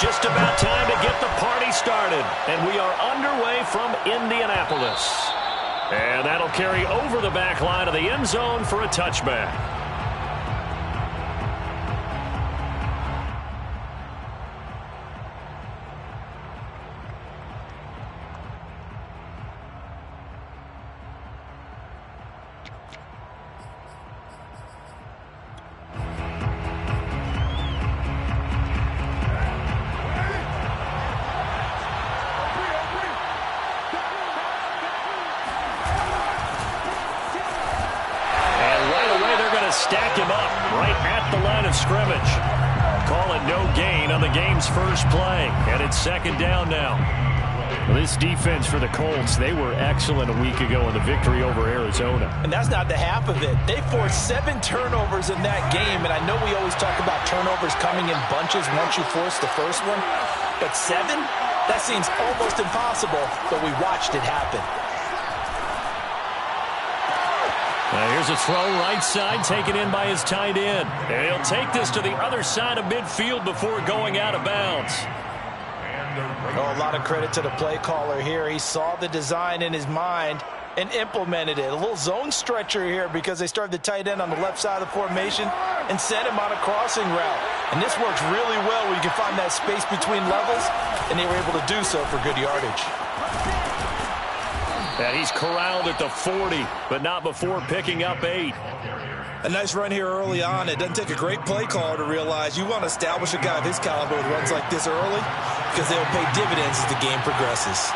Just about time to get the party started. And we are underway from Indianapolis. And that'll carry over the back line of the end zone for a touchback. Stack him up right at the line of scrimmage. Call it no gain on the game's first play. And it's second down now. This defense for the Colts, they were excellent a week ago in the victory over Arizona. And that's not the half of it. They forced 7 turnovers in that game. And I know we always talk about turnovers coming in bunches once you force the first one. But 7? That seems almost impossible. But we watched it happen. Here's a throw right side taken in by his tight end. And he'll take this to the other side of midfield before going out of bounds. Oh, a lot of credit to the play caller here. He saw the design in his mind and implemented it. A little zone stretcher here because they started the tight end on the left side of the formation and sent him on a crossing route. And this works really well where you can find that space between levels, and they were able to do so for good yardage. And he's corralled at the 40, but not before picking up 8. A nice run here early on. It doesn't take a great play caller to realize you want to establish a guy of his caliber with runs like this early because they'll pay dividends as the game progresses.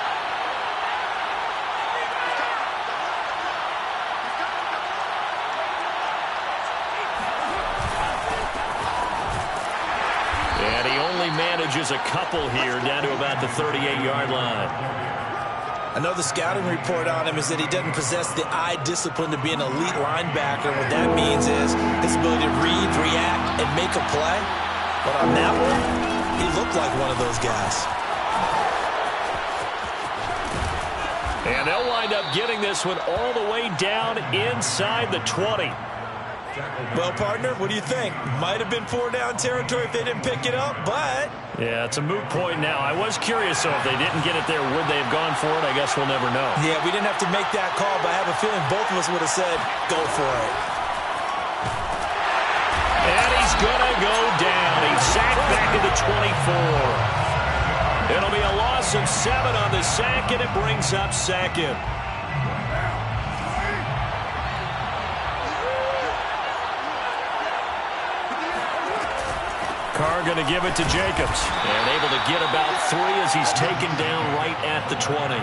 And he only manages a couple here down to about the 38-yard line. I know the scouting report on him is that he doesn't possess the eye discipline to be an elite linebacker. What that means is his ability to read, react, and make a play. But on that one, he looked like one of those guys. And they'll wind up getting this one all the way down inside the 20. Well, partner, what do you think? Might have been 4-down territory if they didn't pick it up, but... Yeah, it's a moot point now. I was curious, so if they didn't get it there, would they have gone for it? I guess we'll never know. Yeah, we didn't have to make that call, but I have a feeling both of us would have said, go for it. And he's going to go down. He's sacked back to the 24. It'll be a loss of 7 on the sack, and it brings up second. Carr going to give it to Jacobs. And able to get about 3 as he's taken down right at the 20.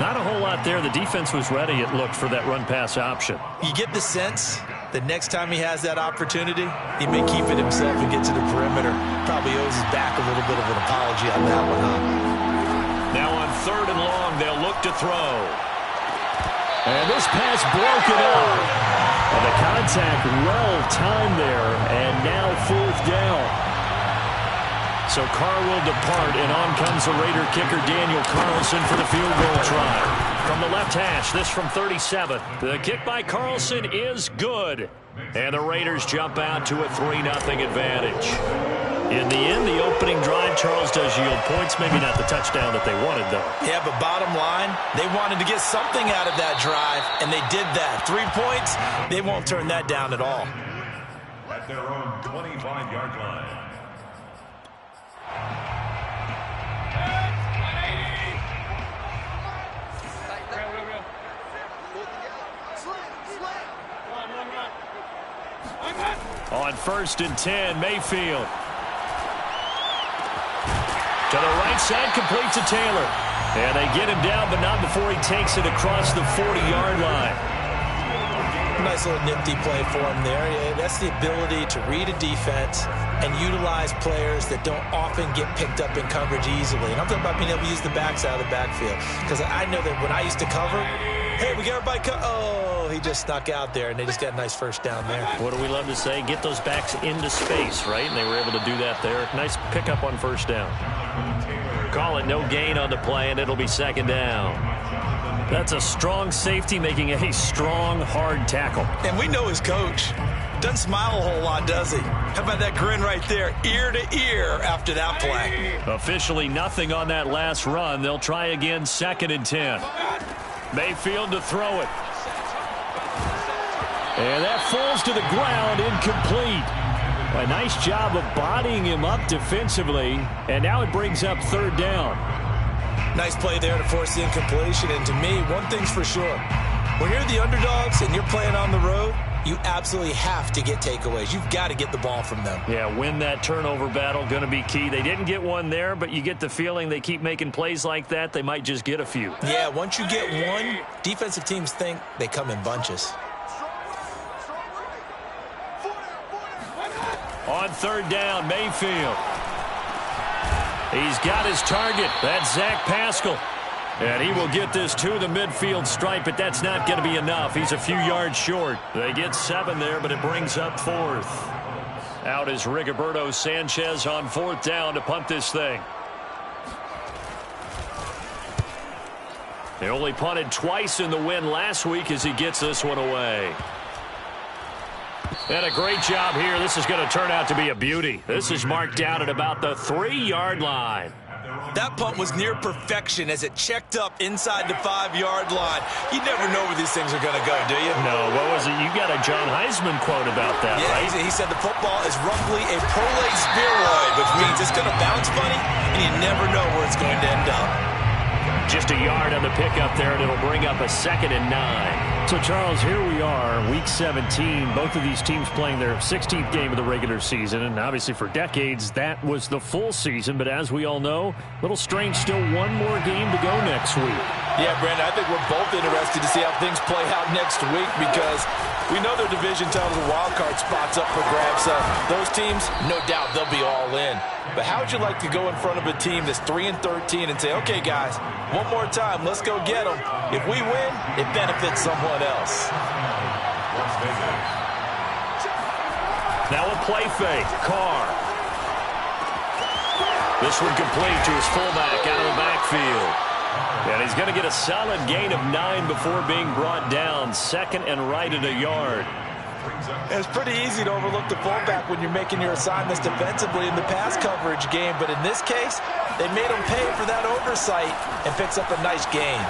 Not a whole lot there. The defense was ready, it looked, for that run-pass option. You get the sense that next time he has that opportunity, he may keep it himself and get to the perimeter. Probably owes his back a little bit of an apology on that one, huh? Now on 3rd and long, they'll look to throw. And this pass broken up. And the contact well-timed there, and now 4th down. So Carr will depart, and on comes the Raider kicker Daniel Carlson for the field goal try. From the left hash, this from 37. The kick by Carlson is good. And the Raiders jump out to a 3-0 advantage. In the end, the opening drive, Charles, does yield points. Maybe not the touchdown that they wanted, though. Yeah, but bottom line, they wanted to get something out of that drive, and they did that. 3 points, they won't turn that down at all. At their own 25-yard line. On 1st and 10, Mayfield. To the right side, complete to Taylor. And they get him down, but not before he takes it across the 40-yard line. Nice little nifty play for him there. Yeah, that's the ability to read a defense and utilize players that don't often get picked up in coverage easily. And I'm talking about being able to use the backside of the backfield. Because I know that when I used to cover, hey, we got everybody oh, he just snuck out there, and they just got a nice first down there. What do we love to say? Get those backs into space, right? And they were able to do that there. Nice pickup on 1st down. Call it no gain on the play, and it'll be 2nd down. That's a strong safety making a strong, hard tackle. And we know his coach. Doesn't smile a whole lot, does he? How about that grin right there, ear to ear after that play? Officially nothing on that last run. They'll try again, 2nd and 10. Mayfield to throw it. And that falls to the ground, incomplete. A nice job of bodying him up defensively, and now it brings up 3rd down. Nice play there to force the incompletion, and to me, one thing's for sure. When you're the underdogs and you're playing on the road, you absolutely have to get takeaways. You've got to get the ball from them. Yeah, win that turnover battle, going to be key. They didn't get one there, but you get the feeling they keep making plays like that, they might just get a few. Yeah, once you get one, defensive teams think they come in bunches. On 3rd down, Mayfield. He's got his target. That's Zach Pascal. And he will get this to the midfield stripe, but that's not going to be enough. He's a few yards short. They get 7 there, but it brings up 4th. Out is Rigoberto Sanchez on 4th down to punt this thing. They only punted twice in the win last week as he gets this one away. And a great job here. This is going to turn out to be a beauty. This is marked down at about the 3-yard line. That punt was near perfection as it checked up inside the 5-yard line. You never know where these things are going to go, do you? No, what was it? You got a John Heisman quote about that, yeah, right? He said the football is roughly a prolate spheroid, which means it's going to bounce funny, and you never know where it's going to end up. Just a yard on the pickup there, and it'll bring up a 2nd and 9. So, Charles, here we are, Week 17. Both of these teams playing their 16th game of the regular season. And obviously for decades, that was the full season. But as we all know, a little strange, still one more game to go next week. Yeah, Brandon, I think we're both interested to see how things play out next week because we know their division titles and wild card spots up for grabs. So those teams, no doubt, they'll be all in. But how would you like to go in front of a team that's 3-13 and say, okay, guys, one more time, let's go get them. If we win, it benefits someone else. Now a play fake. Carr. This one complete to his fullback out of the backfield. And he's going to get a solid gain of 9 before being brought down. 2nd and right at a yard. It's pretty easy to overlook the fullback when you're making your assignments defensively in the pass coverage game. But in this case, they made him pay for that oversight and picks up a nice gain.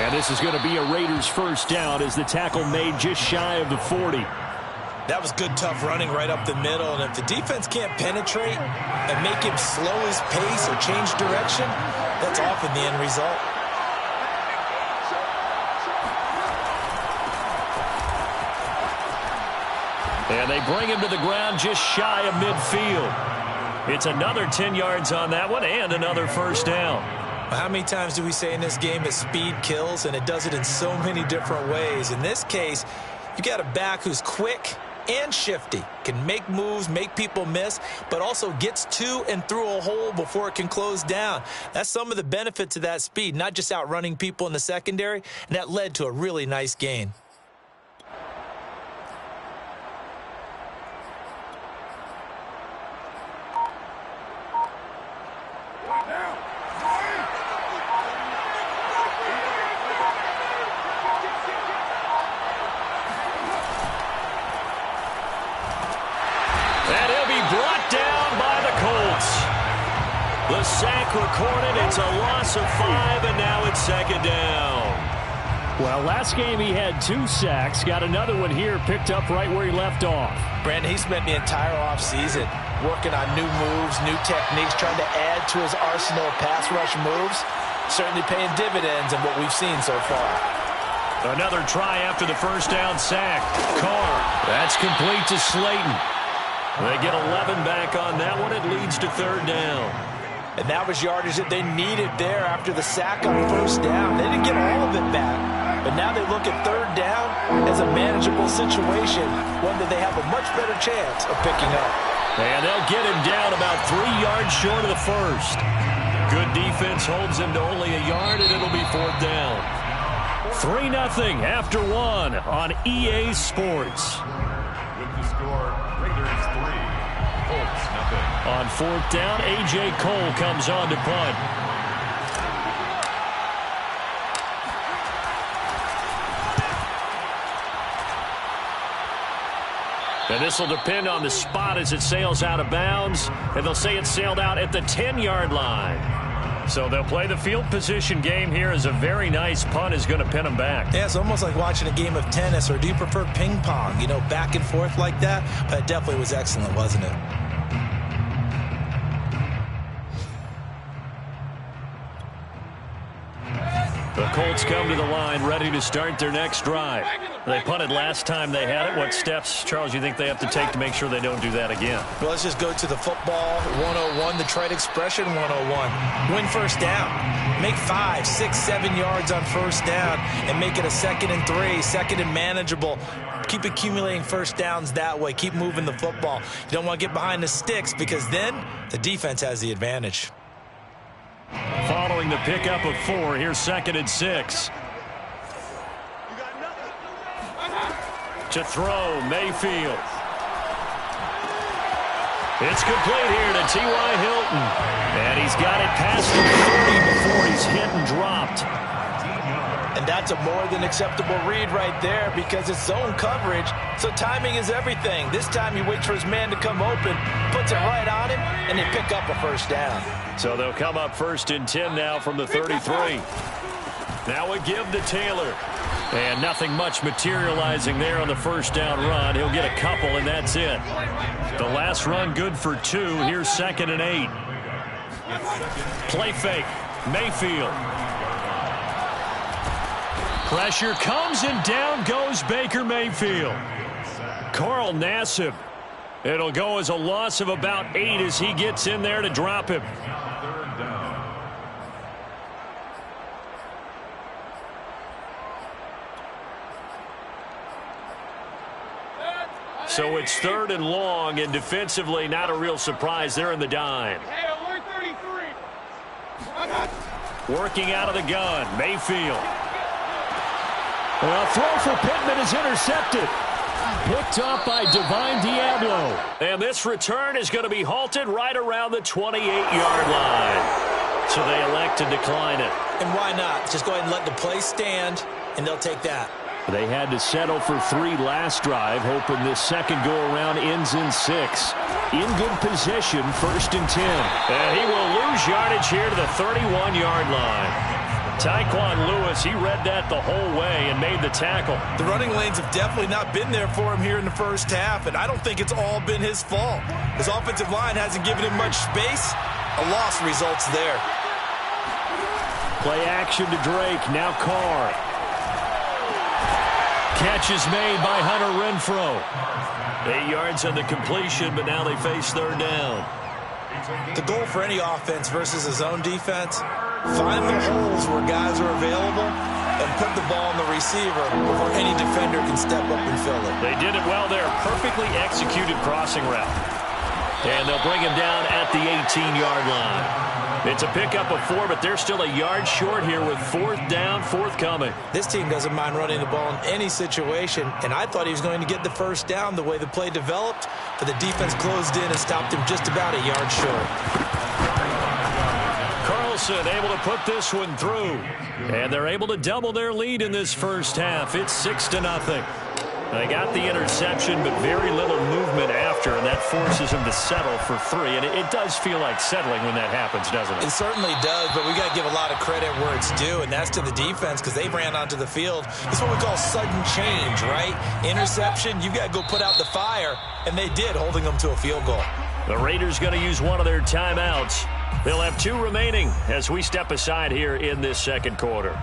And this is going to be a Raiders 1st down as the tackle made just shy of the 40. That was good, tough running right up the middle. And if the defense can't penetrate and make him slow his pace or change direction, that's often the end result. And they bring him to the ground just shy of midfield. It's another 10 yards on that one and another 1st down. How many times do we say in this game that speed kills, and it does it in so many different ways? In this case, you got a back who's quick and shifty, can make moves, make people miss, but also gets to and through a hole before it can close down. That's some of the benefits of that speed, not just outrunning people in the secondary, and that led to a really nice gain. The sack recorded. It's a loss of 5, and now it's 2nd down. Well, last game he had 2 sacks. Got another one here, picked up right where he left off. Brandon, he spent the entire offseason working on new moves, new techniques, trying to add to his arsenal of pass rush moves. Certainly paying dividends in what we've seen so far. Another try after the 1st down sack. Carr. That's complete to Slayton. They get 11 back on that one. It leads to 3rd down. And that was yardage that they needed there after the sack on 1st down. They didn't get all of it back. But now they look at 3rd down as a manageable situation, one that they have a much better chance of picking up. And they'll get him down about 3 yards short of the 1st. Good defense holds him to only a yard, and it'll be 4th down. 3-0 after 1 on EA Sports. With the score, Raiders 3, Colts 0. On 4th down, A.J. Cole comes on to punt. And this will depend on the spot as it sails out of bounds. And they'll say it sailed out at the 10-yard line. So they'll play the field position game here as a very nice punt is going to pin them back. Yeah, it's almost like watching a game of tennis, or do you prefer ping pong? You know, back and forth like that? But it definitely was excellent, wasn't it? The Colts come to the line ready to start their next drive. They punted last time they had it. What steps, Charles, you think they have to take to make sure they don't do that again? Well, let's just go to the football 101, the trade expression 101. Win first down. Make 5, 6, 7 yards on first down and make it a 2nd and 3, second and manageable. Keep accumulating first downs that way. Keep moving the football. You don't want to get behind the sticks because then the defense has the advantage. Following the pickup of 4, here's 2nd and 6. To throw, Mayfield. It's complete here to T.Y. Hilton. And he's got it past the 30 before he's hit and dropped. And that's a more than acceptable read right there because it's zone coverage, so timing is everything. This time he waits for his man to come open, puts it right on him, and they pick up a first down. So they'll come up 1st and 10 now from the 33. Now a give to Taylor. And nothing much materializing there on the first down run. He'll get a couple, and that's it. The last run good for 2. Here's 2nd and 8. Play fake. Mayfield. Pressure comes, and down goes Baker Mayfield. Carl Nassib. It'll go as a loss of about 8 as he gets in there to drop him. So it's 3rd and long, and defensively not a real surprise. They're in the dime. Working out of the gun, Mayfield. A throw for Pittman is intercepted. Picked up by Divine Diablo. And this return is going to be halted right around the 28-yard line. So they elect to decline it. And why not? Just go ahead and let the play stand, and they'll take that. They had to settle for 3 last drive, hoping this second go-around ends in 6. In good position, 1st and 10. And he will lose yardage here to the 31-yard line. Tyquan Lewis, he read that the whole way and made the tackle. The running lanes have definitely not been there for him here in the first half, and I don't think it's all been his fault. His offensive line hasn't given him much space. A loss results there. Play action to Drake, now Carr. Catch is made by Hunter Renfrow. 8 yards on the completion, but now they face 3rd down. The goal for any offense versus a zone defense, find the holes where guys are available and put the ball on the receiver before any defender can step up and fill it. They did it well there. Perfectly executed crossing route. And they'll bring him down at the 18-yard line. It's a pickup of 4, but they're still a yard short here with 4th down, forthcoming. This team doesn't mind running the ball in any situation, and I thought he was going to get the first down the way the play developed, but the defense closed in and stopped him just about a yard short. Carlson able to put this one through, and they're able to double their lead in this first half. It's 6-0. They got the interception, but very little movement after, and that forces them to settle for 3. And it does feel like settling when that happens, doesn't it? It certainly does, but we got to give a lot of credit where it's due, and that's to the defense because they ran onto the field. It's what we call sudden change, right? Interception, you got to go put out the fire, and they did, holding them to a field goal. The Raiders going to use one of their timeouts. They'll have 2 remaining as we step aside here in this second quarter.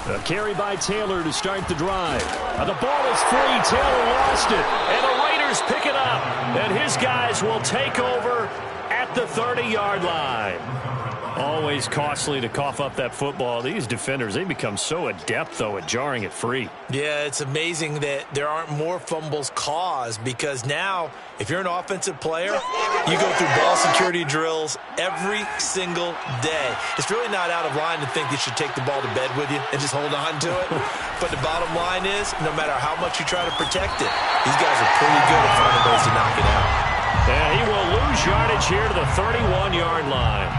A carry by Taylor to start the drive. The ball is free. Taylor lost it. And the Raiders pick it up. And his guys will take over at the 30-yard line. Always costly to cough up that football. These defenders, they become so adept, though, at jarring it free. Yeah, it's amazing that there aren't more fumbles caused because now, if you're an offensive player, you go through ball security drills every single day. It's really not out of line to think you should take the ball to bed with you and just hold on to it. But the bottom line is, no matter how much you try to protect it, these guys are pretty good at finding ways to knock it out. And he will lose yardage here to the 31-yard line.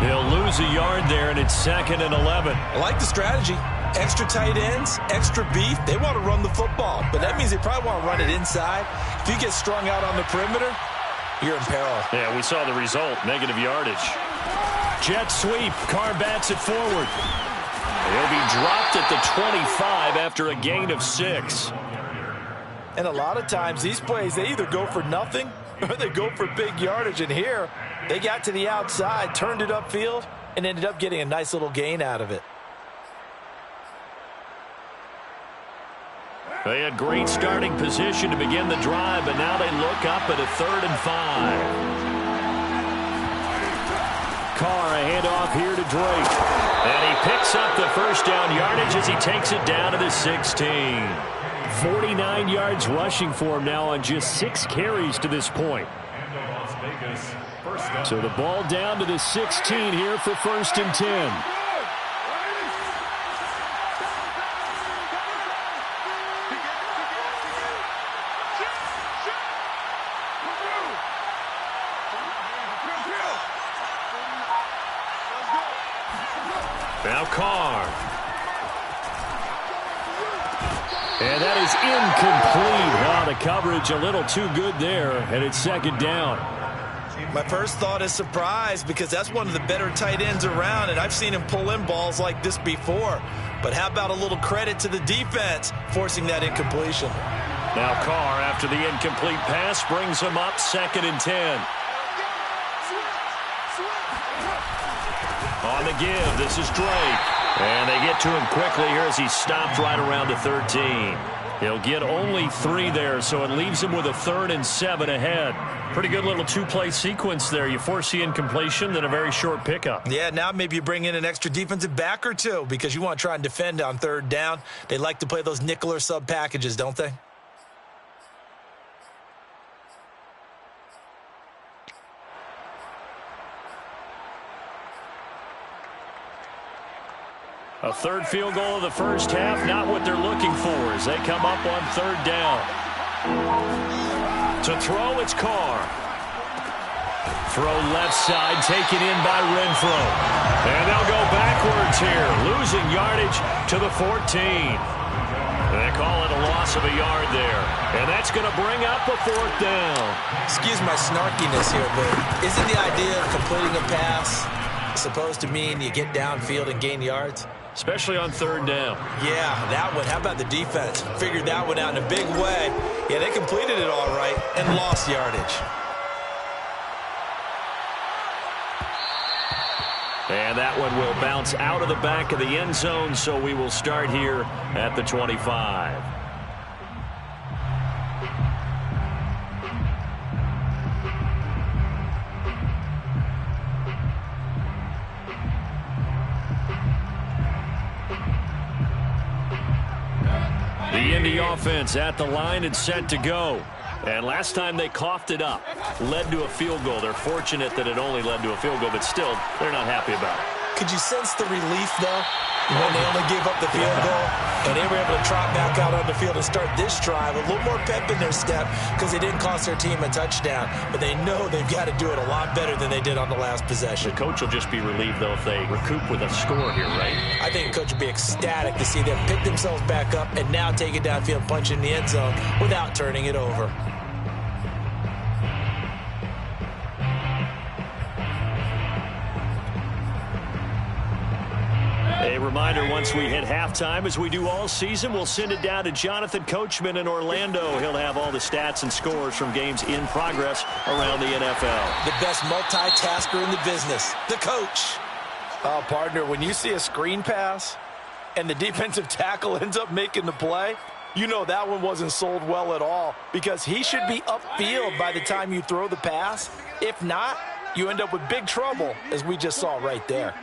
He'll lose a yard there, and it's 2nd and 11. I like the strategy. Extra tight ends, extra beef. They want to run the football, but that means they probably want to run it inside. If you get strung out on the perimeter, you're in peril. Yeah, we saw the result, negative yardage. Jet sweep. Carr bats it forward. He'll be dropped at the 25 after a gain of 6. And a lot of times, these plays, they either go for nothing or they go for big yardage. And here, they got to the outside, turned it upfield, and ended up getting a nice little gain out of it. They had great starting position to begin the drive, but now they look up at a 3rd and 5. Carr, a handoff here to Drake. And he picks up the first down yardage as he takes it down to the 16. 49 yards rushing for him now on just 6 carries to this point. So the ball down to the 16 here for 1st and 10. Now Carr. And that is incomplete. Wow, the coverage a little too good there, and it's 2nd down. My first thought is surprise because that's one of the better tight ends around, and I've seen him pull in balls like this before. But how about a little credit to the defense forcing that incompletion? Now Carr, after the incomplete pass, brings him up 2nd and 10. On the give, this is Drake. And they get to him quickly here as he stopped right around the 13. He'll get only 3 there, so it leaves him with a 3rd and 7 ahead. Pretty good little 2-play sequence there. You force the incompletion, then a very short pickup. Yeah, now maybe you bring in an extra defensive back or two because you want to try and defend on 3rd down. They like to play those nickel or sub packages, don't they? A 3rd field goal of the first half, not what they're looking for as they come up on 3rd down. To throw, it's Carr. Throw left side, taken in by Renfro. And they'll go backwards here, losing yardage to the 14. They call it a loss of a yard there. And that's going to bring up a 4th down. Excuse my snarkiness here, but isn't the idea of completing a pass supposed to mean you get downfield and gain yards? Especially on 3rd down. Yeah, that one. How about the defense? Figured that one out in a big way. Yeah, they completed it all right and lost yardage. And that one will bounce out of the back of the end zone, so we will start here at the 25. The Indy offense at the line and set to go. And last time they coughed it up, led to a field goal. They're fortunate that it only led to a field goal, but still, they're not happy about it. Could you sense the relief, though, when they only gave up the field goal and they were able to trot back out on the field and start this drive? A little more pep in their step because they didn't cost their team a touchdown, but they know they've got to do it a lot better than they did on the last possession. The coach will just be relieved, though, if they recoup with a score here, right? I think the coach will be ecstatic to see them pick themselves back up and now take it downfield, punch in the end zone without turning it over. A reminder, once we hit halftime, as we do all season, we'll send it down to Jonathan Coachman in Orlando. He'll have all the stats and scores from games in progress around the NFL. The best multitasker in the business, the coach. Oh, partner, when you see a screen pass and the defensive tackle ends up making the play, you know that one wasn't sold well at all because he should be upfield by the time you throw the pass. If not, you end up with big trouble, as we just saw right there.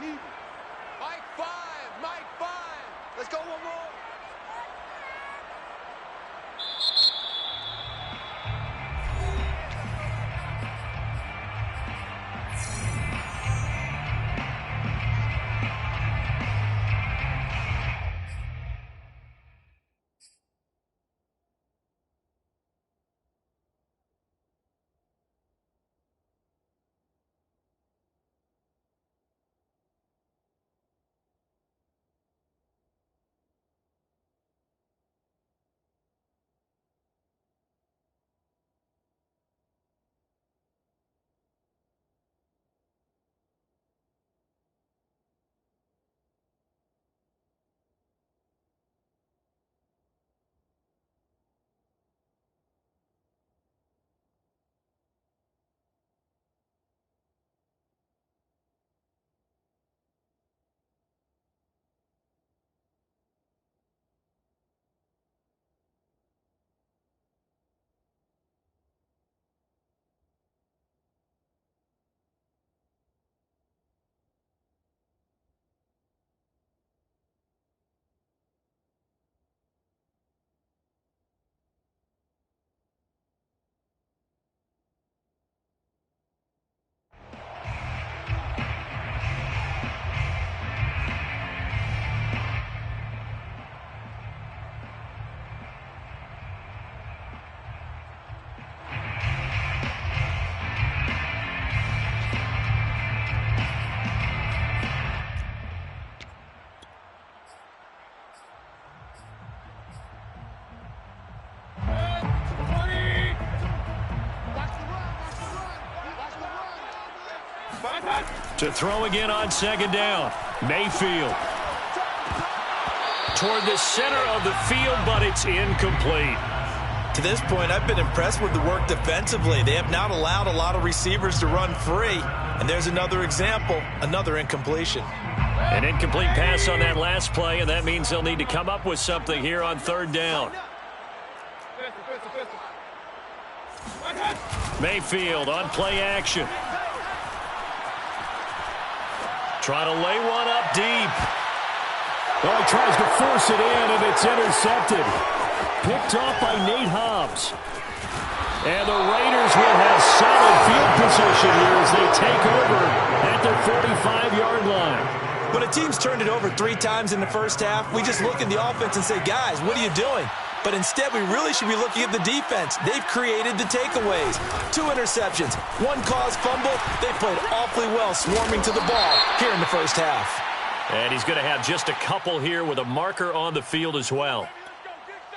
To throw again on second down. Mayfield. Toward the center of the field, but it's incomplete. To this point, I've been impressed with the work defensively. They have not allowed a lot of receivers to run free. And there's another example, another incompletion. An incomplete pass on that last play, and that means they'll need to come up with something here on third down. Mayfield on play action. Trying to lay one up deep. Well, he tries to force it in, and it's intercepted. Picked off by Nate Hobbs. And the Raiders will have solid field position here as they take over at their 45-yard line. When a team's turned it over 3 times in the first half, we just look at the offense and say, guys, what are you doing? But instead, we really should be looking at the defense. They've created the takeaways. 2 interceptions, 1 caused fumble. They played awfully well swarming to the ball here in the first half. And he's going to have just a couple here with a marker on the field as well.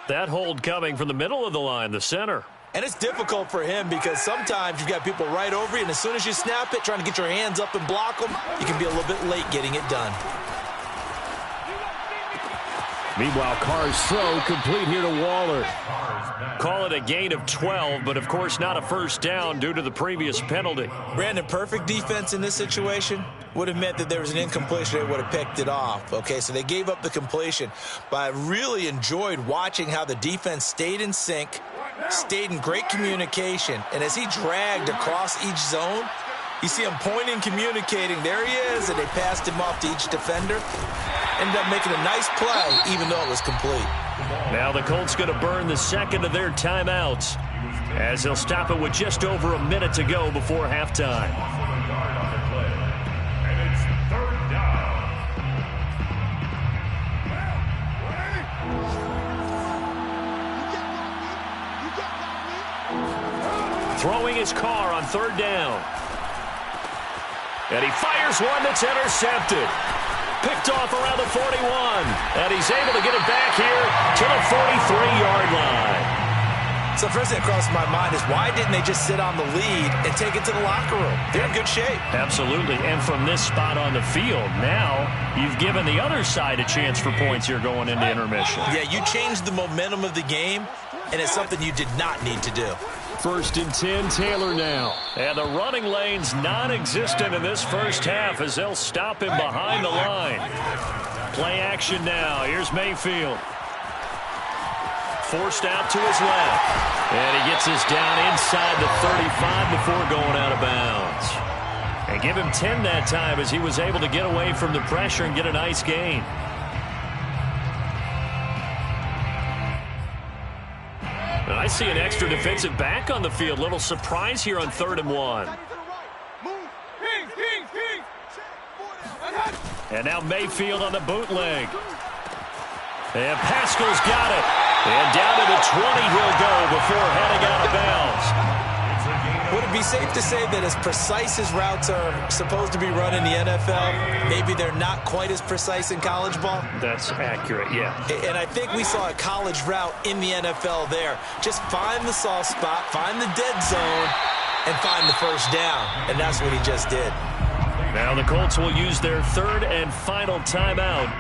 That hold coming from the middle of the line, the center. And it's difficult for him because sometimes you've got people right over you, and as soon as you snap it, trying to get your hands up and block them, you can be a little bit late getting it done. Meanwhile, Carr's throw complete here to Waller. Call it a gain of 12, but of course not a first down due to the previous penalty. Brandon, perfect defense in this situation would have meant that there was an incompletion. They would have picked it off. Okay, so they gave up the completion. But I really enjoyed watching how the defense stayed in sync, stayed in great communication, and as he dragged across each zone, you see him pointing, communicating. There he is, and they passed him off to each defender. Ended up making a nice play, even though it was complete. Now the Colts going to burn the second of their timeouts as they'll stop it with just over a minute to go before halftime. And it's third down. Throwing his car on third down. And he fires one that's intercepted. Picked off around the 41. And he's able to get it back here to the 43-yard line. So first thing that crossed my mind is why didn't they just sit on the lead and take it to the locker room? They're in good shape. Absolutely. And from this spot on the field, now you've given the other side a chance for points here going into intermission. Yeah, you changed the momentum of the game, and it's something you did not need to do. 1st and 10, Taylor now. And the running lane's non-existent in this first half as they'll stop him behind the line. Play action now. Here's Mayfield. Forced out to his left. And he gets this down inside the 35 before going out of bounds. And give him 10 that time as he was able to get away from the pressure and get a nice gain. And I see an extra defensive back on the field. Little surprise here on 3rd and 1. And now Mayfield on the bootleg. And Pascal's got it. And down to the 20 he'll go before heading out of bounds. Would it be safe to say that as precise as routes are supposed to be run in the NFL, maybe they're not quite as precise in college ball? That's accurate, yeah. And I think we saw a college route in the NFL there. Just find the soft spot, find the dead zone, and find the first down. And that's what he just did. Now the Colts will use their 3rd and final timeout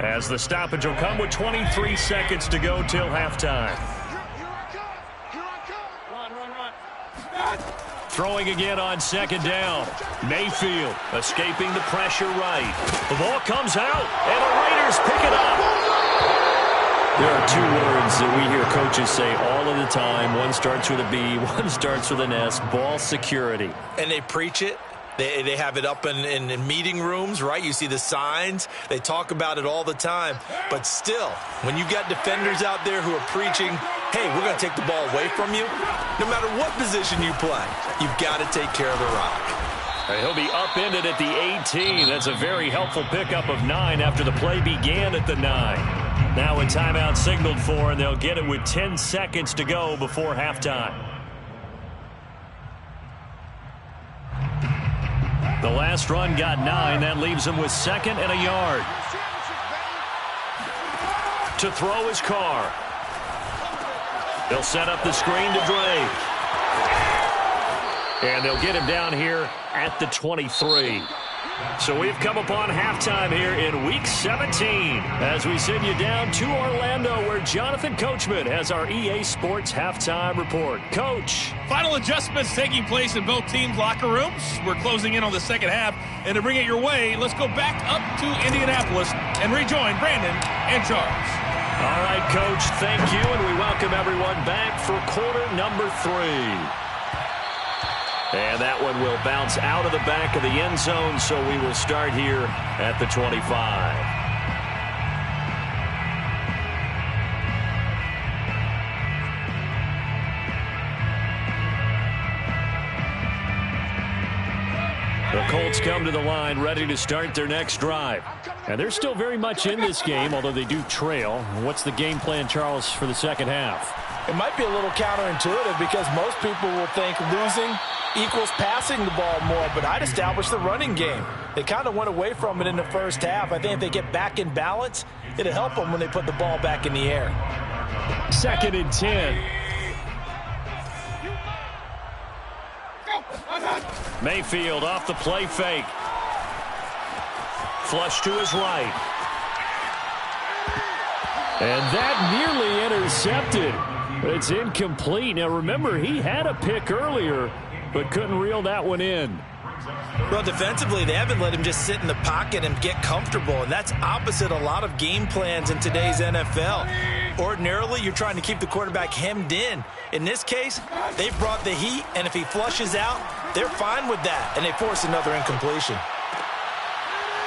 as the stoppage will come with 23 seconds to go till halftime. Throwing again on 2nd down. Mayfield escaping the pressure right. The ball comes out, and the Raiders pick it up. There are 2 words that we hear coaches say all of the time. One starts with a B, one starts with an S, ball security. And they preach it. They have it up in meeting rooms, right? You see the signs. They talk about it all the time. But still, when you've got defenders out there who are preaching, hey, we're going to take the ball away from you, no matter what position you play, you've got to take care of the rock. He'll be upended at the 18. That's a very helpful pickup of 9 after the play began at the 9. Now a timeout signaled for, and they'll get it with 10 seconds to go before halftime. The last run got 9. That leaves him with 2nd and a yard. To throw his car. They'll set up the screen to Drake. And they'll get him down here at the 23. So we've come upon halftime here in Week 17 as we send you down to Orlando where Jonathan Coachman has our EA Sports Halftime Report. Coach. Final adjustments taking place in both teams' locker rooms. We're closing in on the second half. And to bring it your way, let's go back up to Indianapolis and rejoin Brandon and Charles. All right, Coach, thank you, and we welcome everyone back for quarter number 3. And that one will bounce out of the back of the end zone, so we will start here at the 25. The Colts come to the line ready to start their next drive. And they're still very much in this game, although they do trail. What's the game plan, Charles, for the second half? It might be a little counterintuitive because most people will think losing equals passing the ball more, but I'd establish the running game. They kind of went away from it in the first half. I think if they get back in balance, it'll help them when they put the ball back in the air. 2nd and 10. Mayfield off the play fake. Flush to his right. And that nearly intercepted. It's incomplete. Now remember, he had a pick earlier, but couldn't reel that one in. Well, defensively, they haven't let him just sit in the pocket and get comfortable, and that's opposite a lot of game plans in today's NFL. Ordinarily, you're trying to keep the quarterback hemmed in. In this case, they've brought the heat, and if he flushes out, they're fine with that, and they force another incompletion.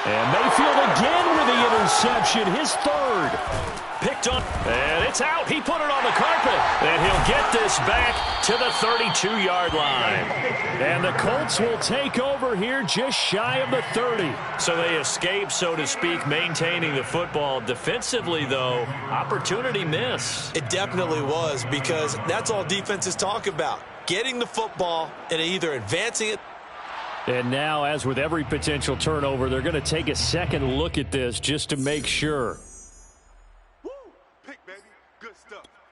And Mayfield again with the interception, his 3rd. Picked up, and it's out. He put it on the carpet, and he'll get this back to the 32-yard line. And the Colts will take over here just shy of the 30. So they escape, so to speak, maintaining the football. Defensively, though, opportunity miss. It definitely was, because that's all defenses talk about, getting the football and either advancing it. And now, as with every potential turnover, they're going to take a second look at this just to make sure.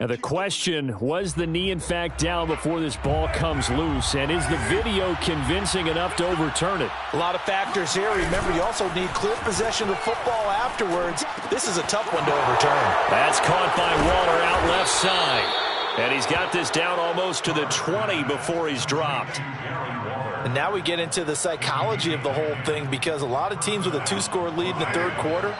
And the question, was the knee in fact down before this ball comes loose? And is the video convincing enough to overturn it? A lot of factors here. Remember, you also need clear possession of the football afterwards. This is a tough one to overturn. That's caught by Waller out left side. And he's got this down almost to the 20 before he's dropped. And now we get into the psychology of the whole thing, because a lot of teams with a 2-score lead in the third quarter,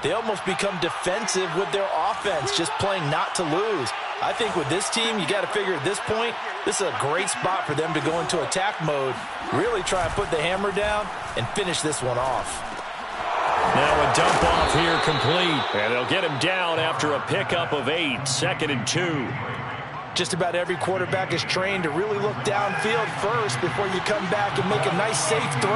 they almost become defensive with their offense, just playing not to lose. I think with this team, you got to figure at this point, this is a great spot for them to go into attack mode, really try and put the hammer down and finish this one off. Now a dump off here complete, and they'll get him down after a pickup of 8, 2nd and 2. Just about every quarterback is trained to really look downfield first before you come back and make a nice, safe throw.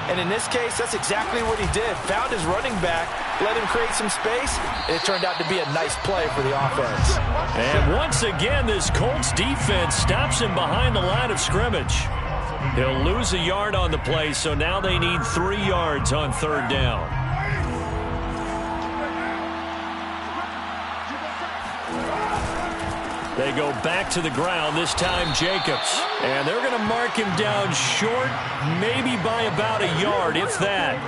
And in this case, that's exactly what he did. Found his running back, let him create some space, and it turned out to be a nice play for the offense. And once again, this Colts defense stops him behind the line of scrimmage. He'll lose a yard on the play, so now they need 3 yards on 3rd down. They go back to the ground, this time Jacobs. And they're going to mark him down short, maybe by about a yard, if that.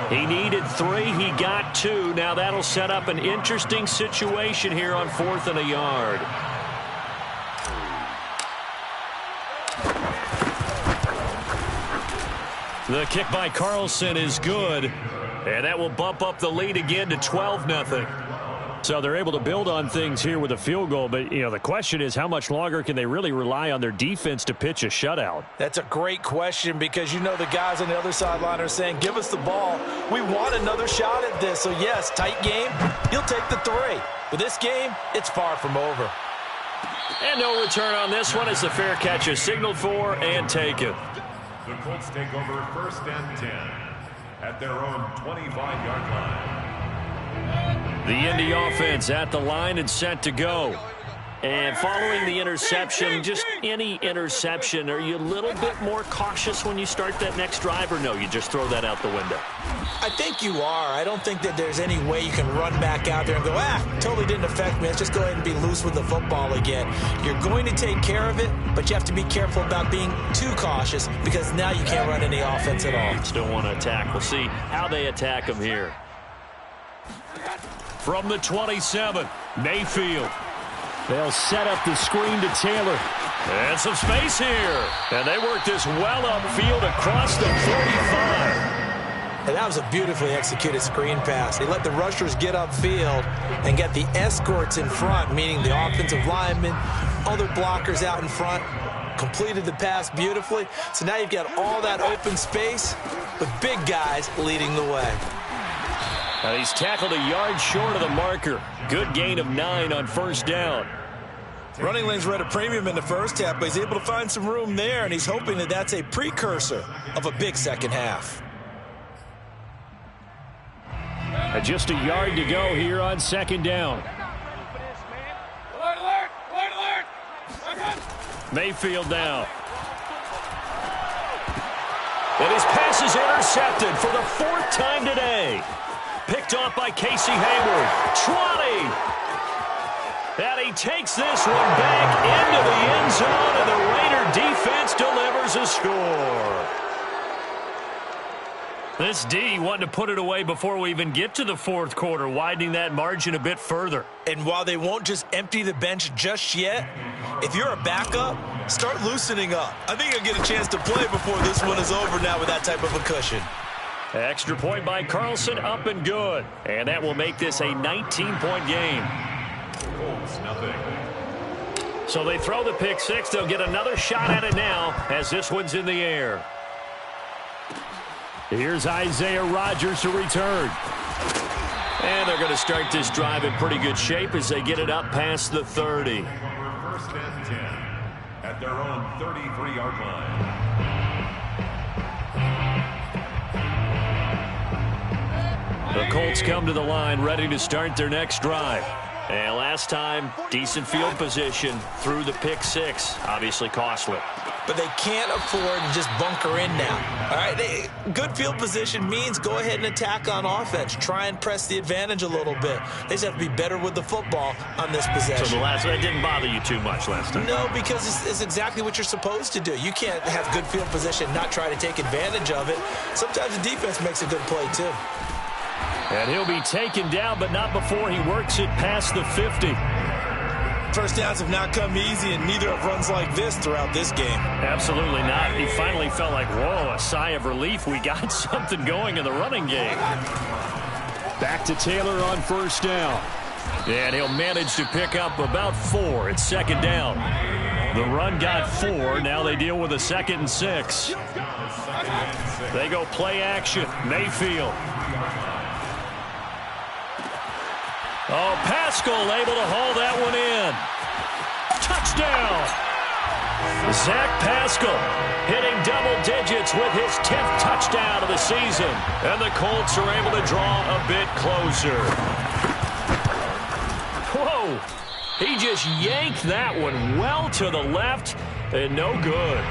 He needed 3, he got 2. Now that'll set up an interesting situation here on 4th and a yard. The kick by Carlson is good. And that will bump up the lead again to 12-0. So they're able to build on things here with a field goal. But, you know, the question is, how much longer can they really rely on their defense to pitch a shutout? That's a great question, because you know the guys on the other sideline are saying, give us the ball. We want another shot at this. So, yes, tight game. He'll take the 3. But this game, it's far from over. And no return on this one as the fair catch is signaled for and taken. The Colts take over 1st and 10 at their own 25-yard line. The Indy offense at the line and set to go. And following the interception, just any interception, are you a little bit more cautious when you start that next drive, or no, you just throw that out the window? I think you are. I don't think that there's any way you can run back out there and go, totally didn't affect me. Let's just go ahead and be loose with the football again. You're going to take care of it, but you have to be careful about being too cautious because now you can't run any offense at all. Still want to attack. We'll see how they attack them here. From the 27, Mayfield. They'll set up the screen to Taylor. And some space here. And they work this well upfield across the 45. And that was a beautifully executed screen pass. They let the rushers get upfield and get the escorts in front, meaning the offensive linemen, other blockers out in front, completed the pass beautifully. So now you've got all that open space with big guys leading the way. And he's tackled a yard short of the marker. Good gain of 9 on first down. Running lanes were at a premium in the first half, but he's able to find some room there, and he's hoping that that's a precursor of a big second half. And just a yard to go here on second down. Mayfield now. And his pass is intercepted for the 4th time today. Picked off by Casey Hayward. 20. And he takes this one back into the end zone, and the Raider defense delivers a score. This D wanting to put it away before we even get to the 4th quarter, widening that margin a bit further. And while they won't just empty the bench just yet, if you're a backup, start loosening up. I think you'll get a chance to play before this one is over now with that type of a cushion. Extra point by Carlson, up and good. And that will make this a 19-point game. Colts, nothing. So they throw the pick six. They'll get another shot at it now as this one's in the air. Here's Isaiah Rodgers to return. And they're going to start this drive in pretty good shape as they get it up past the 30. First and 10 at their own 33-yard line. The Colts come to the line ready to start their next drive. And last time, decent field position through the pick six. Obviously costly. But they can't afford to just bunker in now. All right, good field position means go ahead and attack on offense. Try and press the advantage a little bit. They just have to be better with the football on this possession. So that didn't bother you too much last time? No, because it's exactly what you're supposed to do. You can't have good field position and not try to take advantage of it. Sometimes the defense makes a good play, too. And he'll be taken down, but not before he works it past the 50. First downs have not come easy, and neither have runs like this throughout this game. Absolutely not. He finally felt like, whoa, a sigh of relief. We got something going in the running game. Back to Taylor on first down. And he'll manage to pick up about 4. It's second down. The run got 4. Now they deal with a 2nd and 6. They go play action. Mayfield. Oh, Pascal able to haul that one in. Touchdown! Zach Pascal hitting double digits with his 10th touchdown of the season. And the Colts are able to draw a bit closer. Whoa! He just yanked that one well to the left and no good.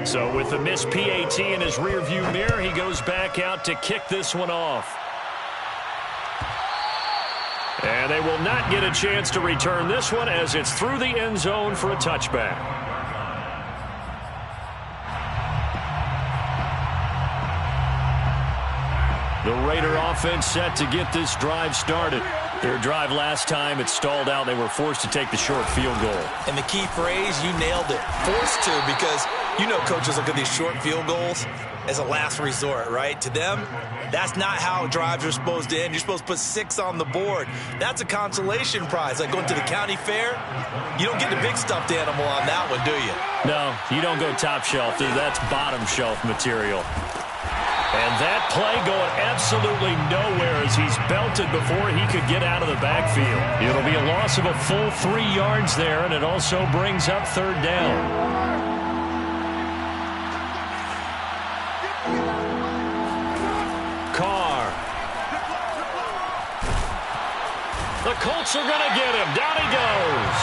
So with the missed PAT in his rearview mirror, he goes back out to kick this one off. And they will not get a chance to return this one as it's through the end zone for a touchback. The Raider offense set to get this drive started. Their drive last time, it stalled out. They were forced to take the short field goal. And the key phrase, you nailed it. Forced to, because you know coaches look at these short field goals as a last resort, right? To them, that's not how drives are supposed to end. You're supposed to put 6 on the board. That's a consolation prize. Like going to the county fair, you don't get the big stuffed animal on that one, do you? No, you don't go top shelf. That's bottom shelf material. And that play going absolutely nowhere as he's belted before he could get out of the backfield. It'll be a loss of a full 3 yards there, and it also brings up 3rd down. Carr. The Colts are going to get him. Down he goes.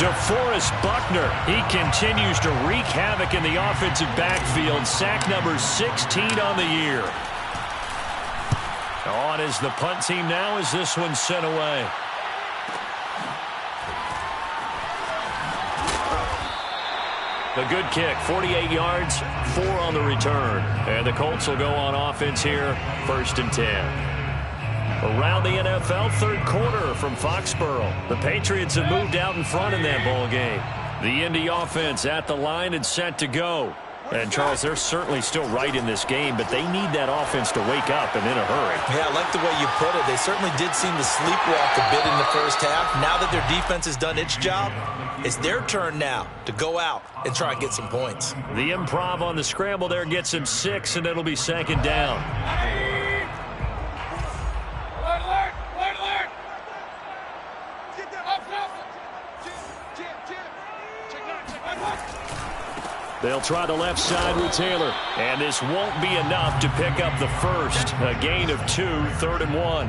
DeForest Buckner, he continues to wreak havoc in the offensive backfield. Sack number 16 on the year. On is the punt team now as this one's sent away. The good kick, 48 yards, 4 on the return. And the Colts will go on offense here, 1st and 10. Around the NFL, third quarter from Foxborough. The Patriots have moved out in front in that ball game. The Indy offense at the line and set to go. And, Charles, they're certainly still right in this game, but they need that offense to wake up and in a hurry. Yeah, I like the way you put it. They certainly did seem to sleepwalk a bit in the first half. Now that their defense has done its job, it's their turn now to go out and try and get some points. The improv on the scramble there gets him 6, and it'll be 2nd down. They'll try the left side with Taylor. And this won't be enough to pick up the first. A gain of 2, 3rd and 1.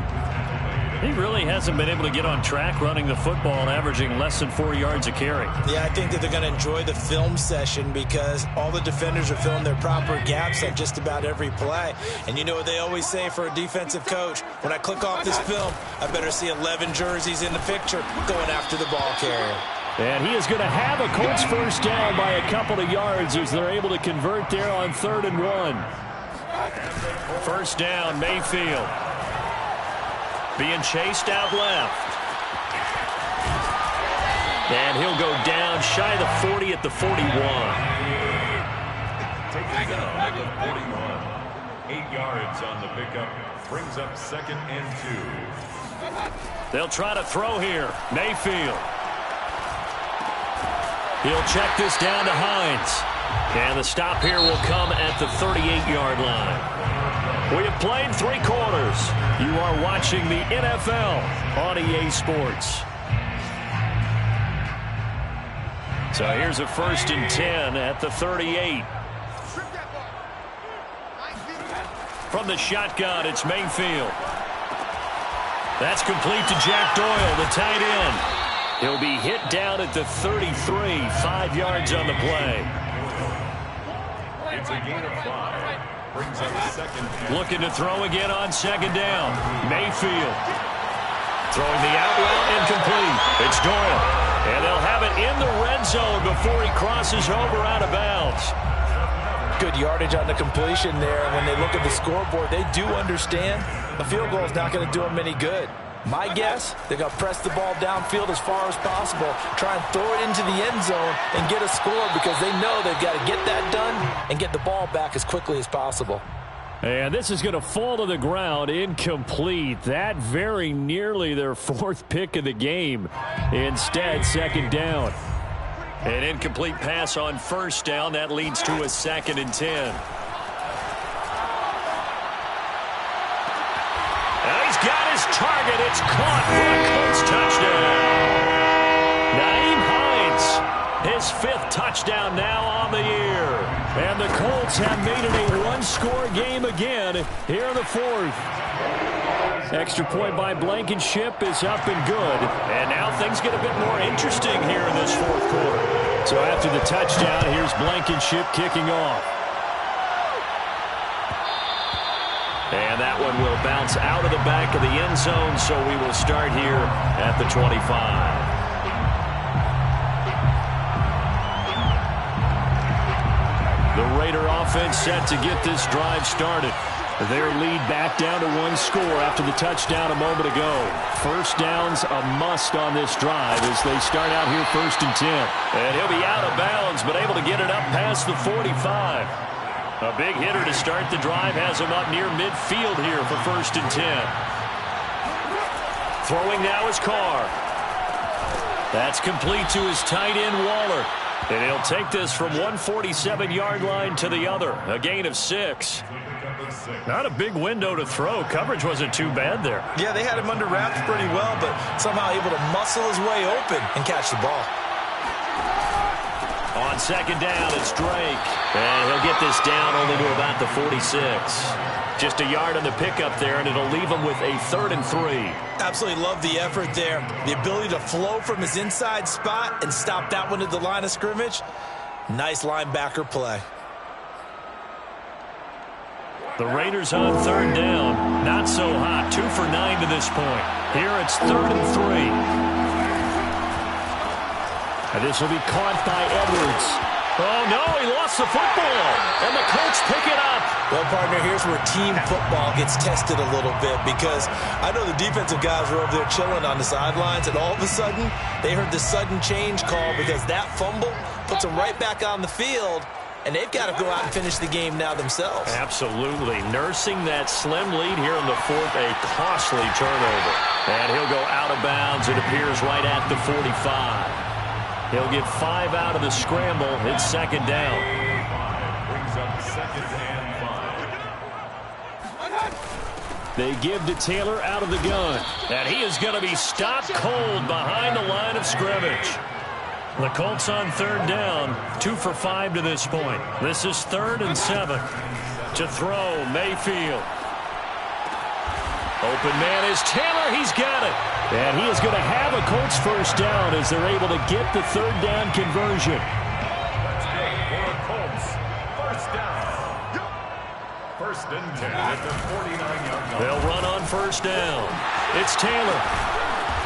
He really hasn't been able to get on track running the football, averaging less than 4 yards a carry. Yeah, I think that they're going to enjoy the film session because all the defenders are filling their proper gaps on just about every play. And you know what they always say for a defensive coach? When I click off this film, I better see 11 jerseys in the picture going after the ball carrier. And he is going to have a Colts first down by a couple of yards as they're able to convert there on 3rd and 1. First down, Mayfield. Being chased out left. And he'll go down shy of the 40 at the 41. Taking down at the 41. 8 yards on the pickup. Brings up 2nd and 2. They'll try to throw here. Mayfield. He'll check this down to Hines. And the stop here will come at the 38-yard line. We have played 3 quarters. You are watching the NFL on EA Sports. So here's a 1st and 10 at the 38. From the shotgun, it's Mayfield. That's complete to Jack Doyle, the tight end. He'll be hit down at the 33, 5 yards on the play. It's a gain of 5. Brings up 2nd. Looking to throw again on 2nd down. Mayfield. Throwing the out route incomplete. It's Doyle. And they'll have it in the red zone before he crosses over out of bounds. Good yardage on the completion there. When they look at the scoreboard, they do understand a field goal is not going to do them any good. My guess, they're going to press the ball downfield as far as possible, try and throw it into the end zone and get a score because they know they've got to get that done and get the ball back as quickly as possible. And this is going to fall to the ground, incomplete. That very nearly their 4th pick of the game. Instead, 2nd down. An incomplete pass on 1st down. That leads to a 2nd and 10. Got his target. It's caught for a Colts touchdown. Nyheim Hines, his 5th touchdown now on the year. And the Colts have made it a 1-score game again here in the 4th. Extra point by Blankenship is up and good. And now things get a bit more interesting here in this 4th quarter. So after the touchdown, here's Blankenship kicking off. And that one will bounce out of the back of the end zone, so we will start here at the 25. The Raider offense set to get this drive started. Their lead back down to 1 score after the touchdown a moment ago. First down's a must on this drive as they start out here 1st and 10. And he'll be out of bounds, but able to get it up past the 45. A big hitter to start the drive has him up near midfield here for 1st and 10. Throwing now is Carr. That's complete to his tight end, Waller. And he'll take this from 147-yard line to the other. A gain of 6. Not a big window to throw. Coverage wasn't too bad there. Yeah, they had him under wraps pretty well, but somehow able to muscle his way open and catch the ball. On 2nd down, it's Drake. And he'll get this down only to about the 46. Just a yard on the pickup there, and it'll leave him with a 3rd and 3. Absolutely love the effort there. The ability to flow from his inside spot and stop that one at the line of scrimmage. Nice linebacker play. The Raiders on third down. Not so hot. 2 for 9 to this point. Here it's 3rd and 3. And this will be caught by Edwards. Oh, no, he lost the football. And the Colts pick it up. Well, partner, here's where team football gets tested a little bit, because I know the defensive guys were over there chilling on the sidelines, and all of a sudden, they heard the sudden change call because that fumble puts them right back on the field, and they've got to go out and finish the game now themselves. Absolutely. Nursing that slim lead here in the 4th, a costly turnover. And he'll go out of bounds, it appears, right at the 45. He'll get 5 out of the scramble. It's 2nd down. Brings up 2nd and 5. They give to Taylor out of the gun. And he is going to be stopped cold behind the line of scrimmage. The Colts on 3rd down. 2 for 5 to this point. This is 3rd and 7. To throw, Mayfield. Open man is Taylor. He's got it. And he is going to have a Colts first down as they're able to get the 3rd down conversion. Let's go for a Colts first down. 1st and 10 at the 49-yard line. They'll run on first down. It's Taylor.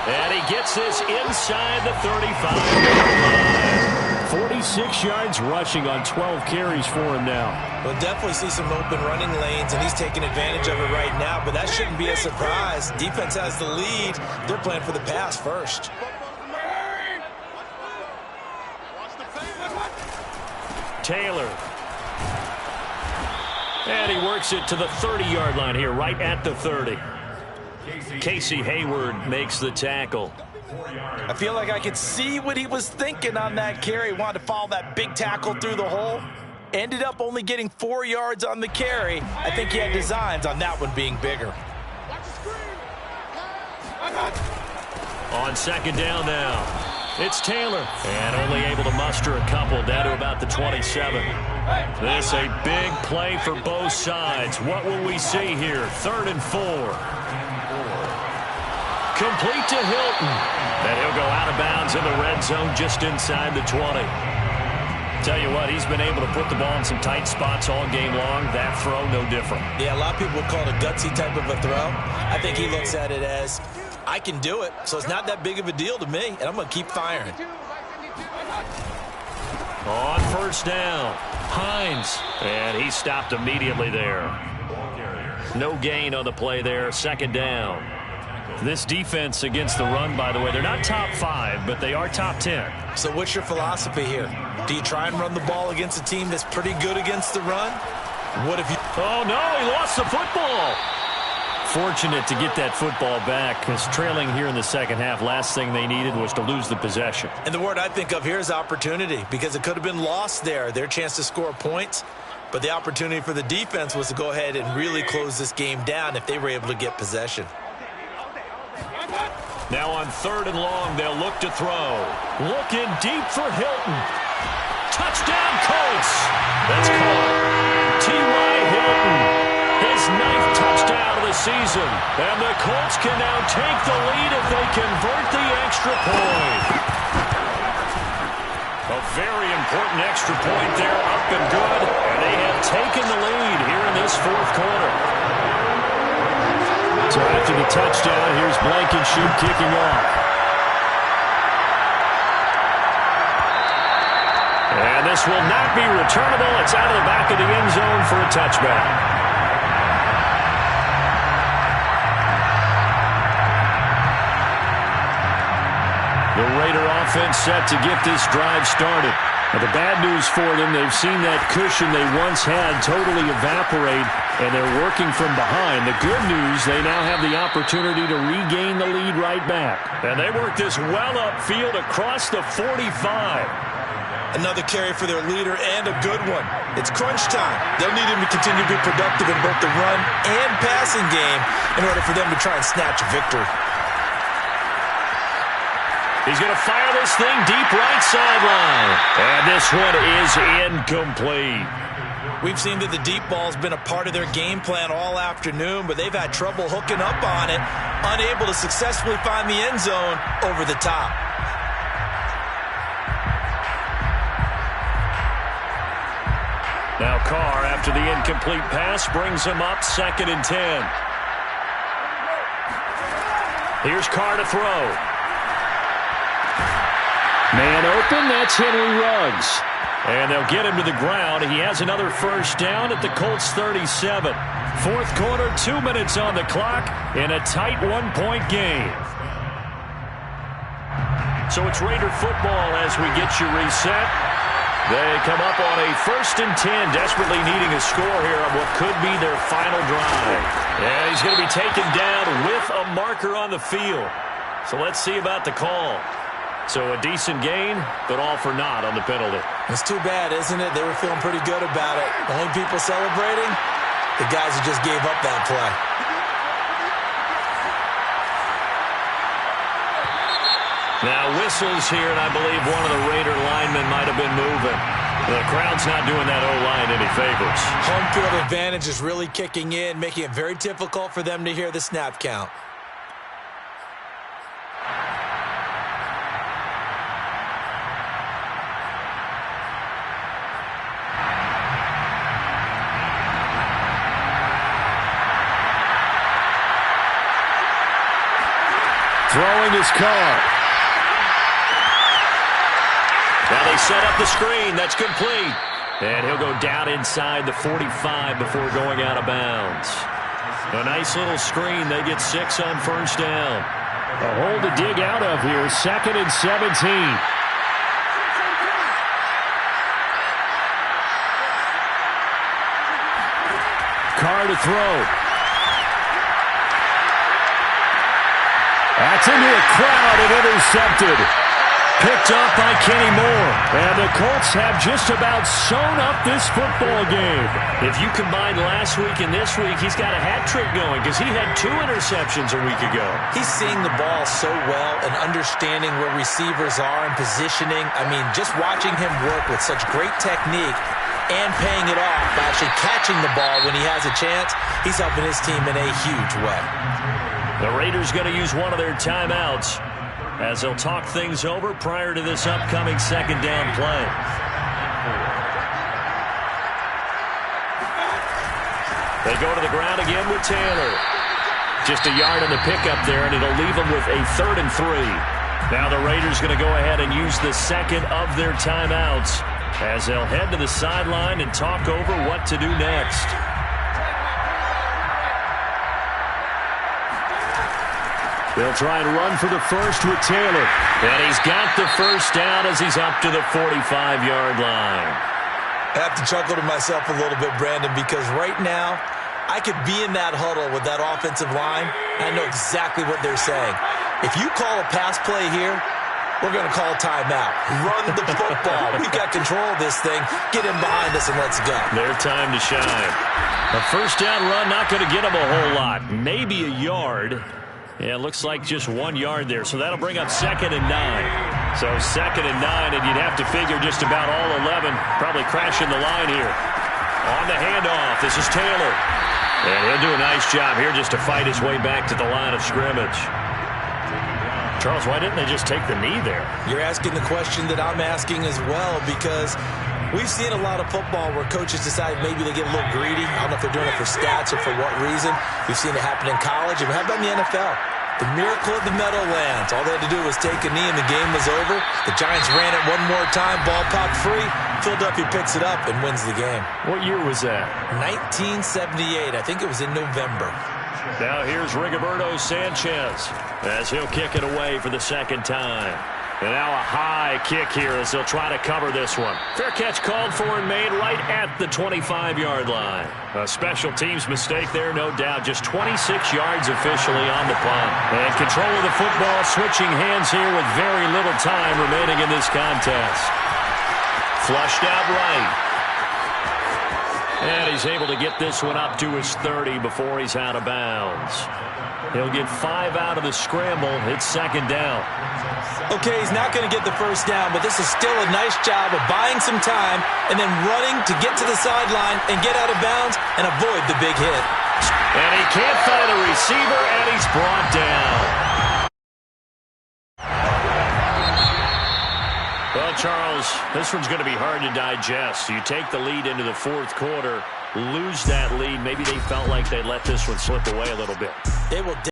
And he gets this inside the 35. 46 yards rushing on 12 carries for him now. We'll definitely see some open running lanes, and he's taking advantage of it right now, but that shouldn't be a surprise. Defense has the lead. They're playing for the pass first. Taylor. And he works it to the 30-yard line here, right at the 30. Casey Hayward makes the tackle. I feel like I could see what he was thinking on that carry. Wanted to follow that big tackle through the hole. Ended up only getting 4 yards on the carry. I think he had designs on that one being bigger. On 2nd down now, it's Taylor. And only able to muster a couple down to about the 27. This a big play for both sides. What will we see here? 3rd and 4. Complete to Hilton. And he'll go out of bounds in the red zone just inside the 20. Tell you what, he's been able to put the ball in some tight spots all game long. That throw, no different. Yeah, a lot of people would call it a gutsy type of a throw. I think he looks at it as, I can do it, so it's not that big of a deal to me, and I'm going to keep firing. On first down, Hines. And he stopped immediately there. No gain on the play there. 2nd down. This defense against the run, by the way, they're not top 5, but they are top 10. So what's your philosophy here? Do you try and run the ball against a team that's pretty good against the run? What if you... Oh, no, he lost the football. Fortunate to get that football back, because trailing here in the 2nd half, last thing they needed was to lose the possession. And the word I think of here is opportunity, because it could have been lost there. Their chance to score points, but the opportunity for the defense was to go ahead and really close this game down if they were able to get possession. Now on 3rd and long, they'll look to throw. Looking deep for Hilton. Touchdown, Colts. That's caught. T.Y. Hilton. His 9th touchdown of the season. And the Colts can now take the lead if they convert the extra point. A very important extra point there, up and good. And they have taken the lead here in this 4th quarter. So after the touchdown, here's Blankenship kicking off. And this will not be returnable. It's out of the back of the end zone for a touchback. The Raider offense set to get this drive started. Now, the bad news for them, they've seen that cushion they once had totally evaporate, and they're working from behind. The good news, they now have the opportunity to regain the lead right back. And they work this well upfield across the 45. Another carry for their leader, and a good one. It's crunch time. They'll need him to continue to be productive in both the run and passing game in order for them to try and snatch a victory. He's going to fire this thing deep right sideline. And this one is incomplete. We've seen that the deep ball's been a part of their game plan all afternoon, but they've had trouble hooking up on it, unable to successfully find the end zone over the top. Now Carr, after the incomplete pass, brings him up 2nd and 10. Here's Carr to throw. Man open, that's Henry Ruggs. And they'll get him to the ground. He has another first down at the Colts 37. Fourth quarter, 2 minutes on the clock in a tight 1-point game. So it's Raider football as we get you reset. They come up on a 1st and 10, desperately needing a score here on what could be their final drive. And he's going to be taken down with a marker on the field. So let's see about the call. So a decent gain, but all for naught on the penalty. It's too bad, isn't it? They were feeling pretty good about it. The only people celebrating, the guys who just gave up that play. Now whistles here, and I believe one of the Raider linemen might have been moving. The crowd's not doing that O-line any favors. Home field advantage is really kicking in, making it very difficult for them to hear the snap count. Throwing his Carr. Now they set up the screen. That's complete. And he'll go down inside the 45 before going out of bounds. A nice little screen. They get 6 on first down. A hole to dig out of here. 2nd and 17. Carr to throw. That's into a crowd and intercepted. Picked off by Kenny Moore. And the Colts have just about sewn up this football game. If you combine last week and this week, he's got a hat trick going because he had 2 interceptions a week ago. He's seeing the ball so well and understanding where receivers are and positioning. I mean, just watching him work with such great technique and paying it off by actually catching the ball when he has a chance, he's helping his team in a huge way. The Raiders going to use one of their timeouts as they'll talk things over prior to this upcoming 2nd down play. They go to the ground again with Taylor. Just a yard on the pickup there, and it'll leave them with a 3rd and 3. Now the Raiders going to go ahead and use the second of their timeouts as they'll head to the sideline and talk over what to do next. They'll try and run for the first with Taylor. And he's got the first down as he's up to the 45-yard line. I have to chuckle to myself a little bit, Brandon, because right now I could be in that huddle with that offensive line, and I know exactly what they're saying. If you call a pass play here, we're going to call a timeout. Run the football. We've got control of this thing. Get in behind us and let's go. Their time to shine. A first down run not going to get them a whole lot. Maybe a yard. Yeah, it looks like just 1 yard there. So that'll bring up 2nd and 9. So 2nd and 9, and you'd have to figure just about all 11 probably crashing the line here. On the handoff, this is Taylor. And he'll do a nice job here just to fight his way back to the line of scrimmage. Charles, why didn't they just take the knee there? You're asking the question that I'm asking as well, because we've seen a lot of football where coaches decide maybe they get a little greedy. I don't know if they're doing it for stats or for what reason. We've seen it happen in college, and how about in the NFL? The miracle of the Meadowlands. All they had to do was take a knee, and the game was over. The Giants ran it one more time. Ball popped free. Philadelphia picks it up and wins the game. What year was that? 1978. I think it was in November. Now here's Rigoberto Sanchez as he'll kick it away for the 2nd time. And now a high kick here as they'll try to cover this one. Fair catch called for and made right at the 25-yard line. A special teams mistake there, no doubt. Just 26 yards officially on the punt. And control of the football switching hands here with very little time remaining in this contest. Flushed out right. And he's able to get this one up to his 30 before he's out of bounds. He'll get 5 out of the scramble. It's second down. Okay, he's not going to get the first down, but this is still a nice job of buying some time and then running to get to the sideline and get out of bounds and avoid the big hit. And he can't find a receiver, and he's brought down. Well, Charles, this one's going to be hard to digest. You take the lead into the fourth quarter, lose that lead. Maybe they felt like they let this one slip away a little bit. It will